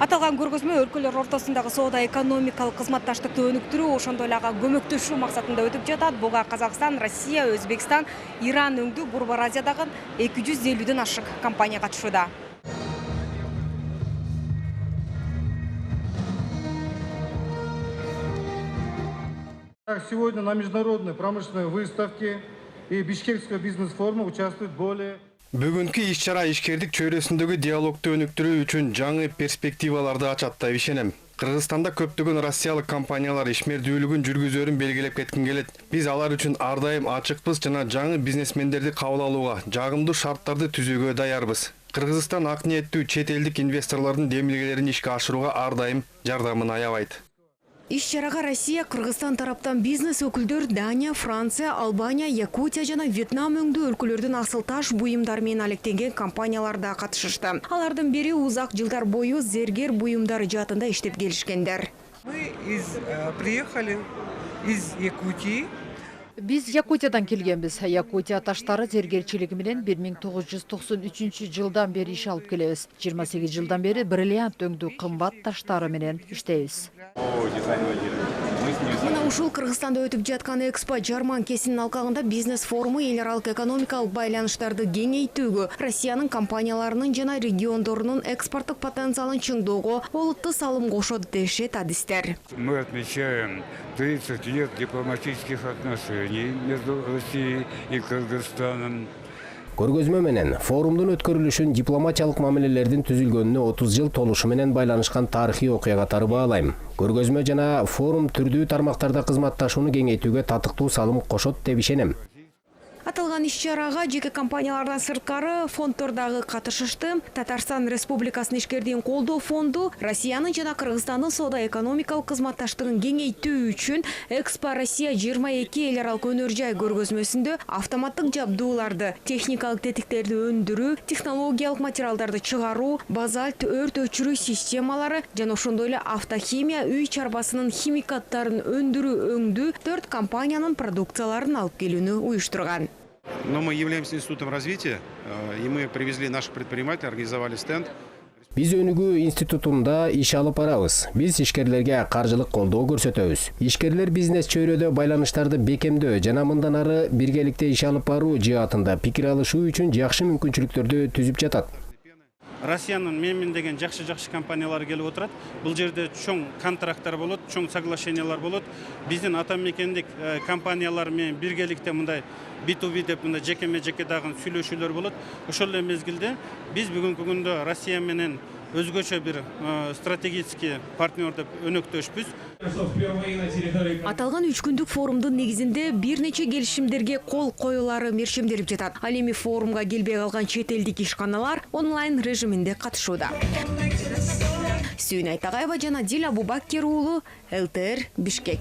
Аталган көргөзмө өлкөлөр ортосундагы соода экономикалык кызматташтыкты өнүктүрүү, ошондой эле ага көмөктөшүү максатында өтүп жатат. Буга Казакстан, Россия, Өзбекстан, Иран өңдүү Борбор Азиядагы 250ден ашык компания катышууда. Сегодня на международной промышленной выставке и Бишкекского бизнес-форума участвует более... Бүгүнкү иш-чара ишкердик чөйрөсүндөгү диалогду өнүктүрүү үчүн жаңы перспективаларды ачат деп ишенем. Кыргызстанда көптөгөн россиялык компаниялар ишмердүүлүгүн жүргүзөрүн белгилеп кеткин келет. Биз алар үчүн ар дайым ачыкпыз жана жаңы бизнесмендерди кабыл алууга, жагымдуу шарттарды түзүүгө даярбыз. Кыргызстан ак ниеттүү чет элдик инвесторлордун демилгелерин ишке ашырууга ар дайым жардамын аябайт. Иш-чарага Россия, Кыргызстан тараптан бизнес өкүлдөр Дания, Франция, Албания, Якутия жана Вьетнам өңдүү өлкөлөрдүн асыл таш буюмдары менен алектенген компаниялар да катышышты. Алардын бири узак жылдар бою зергер буюмдары жаатында иштеп келишкендер. Мы приехали из Якутии. Биз Якутиядан келгенбиз. Якутия таштары зергерчилиги менен 1993 жылдан бери иш алып келебиз. 28 жылдан бери бриллиант өңдүү кымбат таштары менен иштейбиз. Мына ушул Кыргызстанда өтүп жаткан экспо жарманкесинин алкагында бизнес форуму эл аралык экономикалык байланыштарды кеңейтүүгө, Россиянын компанияларынын жана региондорунун экспорттук потенциалын чыңдоого олуттуу салым кошот дешет адистер. Мы отмечаем 30 лет дипломатических отношений между Россией и Кыргызстаном. Көргөзмө менен форумдун өткөрүлүшүн дипломатиялык мамилелердин түзүлгөнүнө 30 жыл толушу менен байланышкан тарыхый окуя катары баалайм. Көргөзмө жана форум түрдүү тармактарда кызматташууну кеңейтүүгө татыктуу салым кошот деп ишенем. Аталган иш-чарага жеке компаниялардан сырткары фонддор дагы катышышты. Татарстан Республикасынын ишкердигин колдоо фонду Россиянын жана Кыргызстандын соода экономикалык кызматташтыгын кеңейтүү үчүн Экспо Россия 22 эл аралык өнөр жай көргөзмөсүндө автоматтык жабдууларды, техникалык тетиктерди өндүрүү, технологиялык материалдарды чыгаруу, базальт өрт өчүрүү системалары жана ошондой эле автохимия, үй чарбасынын химикаттарын өндүрүү өңдүү 4 компаниянын продукцияларын алып келүүнү уюштурган. Но мы являемся институтом развития, и мы привезли наших предпринимателей, организовали стенд. Биз өнүгүү институтунда иш алып барабыз. Биз ишкерлерге каржылык колдоо көрсөтөбүз. Ишкерлер бизнес чөйрөдө байланыштарды бекемдөө жана мындан ары биргеликте иш алып баруу жаатында пикир алышуу үчүн жакшы мүмкүнчүлүктөрдү түзүп жатат. Россиянын менмен деген жакшы компаниялар келип отурат. Бул жерде чоң контракттар болот, чоң соглашениялар болот. Биздин ата мекендик компаниялар менен биргеликте мындай B2B деп мындай жеке дагы сүйлөшүүлөр болот. Ошол эле мезгилде биз бүгүнкү күндө Россия менен өзгөчө бир стратегический партнер деп өнөктөшпүз. Аталган 3 күндүк форумдун негизинде бир нече келишимдерге кол коюлары мерчемделип жатат. Ал эми форумга келбей калган чет элдик ишканалар онлайн режиминде катышууда. Сүйүн Айтагаева жана Дил Абубакир уулу, ЛТР, Бишкек.